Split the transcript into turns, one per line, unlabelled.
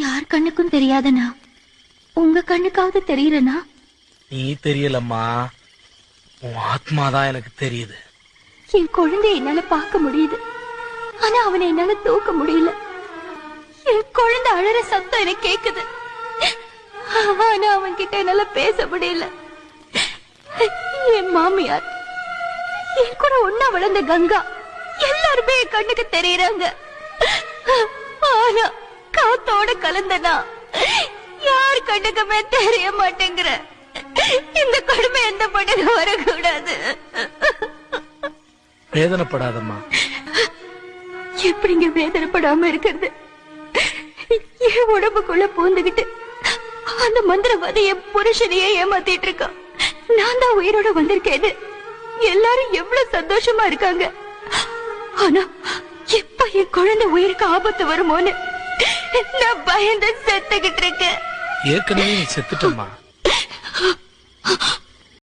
யார் கண்ணுக்கும் தெரியாதனா உங்க கண்ணுக்காவது தெரியலனா?
நீ தெரியலம்மா, உன் ஆத்மாதான் எனக்கு தெரியுது.
என் குழந்தைய என்னால பார்க்க முடியுது, ஆனா அவனை என்னால தூக்க முடியல. என் குழந்தை அழற சத்தம் எனக்கு கேக்குது, ஆனா அவன் கிட்ட என்னால பேச முடியல. என் மாமியார், என் கூட ஒன்னா வளர்ந்த கங்கா, எல்லாருமே என் கண்ணுக்கு தெரியறாங்க. ஆனா காத்தோட கலந்தனா யார் கண்ணுக்குமே தெரிய மாட்டேங்கிற. இந்த கொடுமை எந்த பொண்ணுக்கு வரக்கூடாது.
வேதனைப்படாதம்மா.
எப்படிங்க வேதனைப்படாம இருக்கிறது? என் உடம்புக்குள்ள பூந்துகிட்டு அந்த மந்திரவாதி என் புருஷனையே ஏமாத்திட்டு இருக்கான். நான் தான் உயிரோட வந்திருக்கேன்னு எல்லாரும் எவ்வளவு சந்தோஷமா இருக்காங்க. ஆனா எப்ப என் குழந்தை உயிருக்கு ஆபத்து வருமோன்னு நான் பயந்து செத்துக்கிட்டு இருக்கேன்.
ஏற்கனவே நீ செத்துட்டம்மா.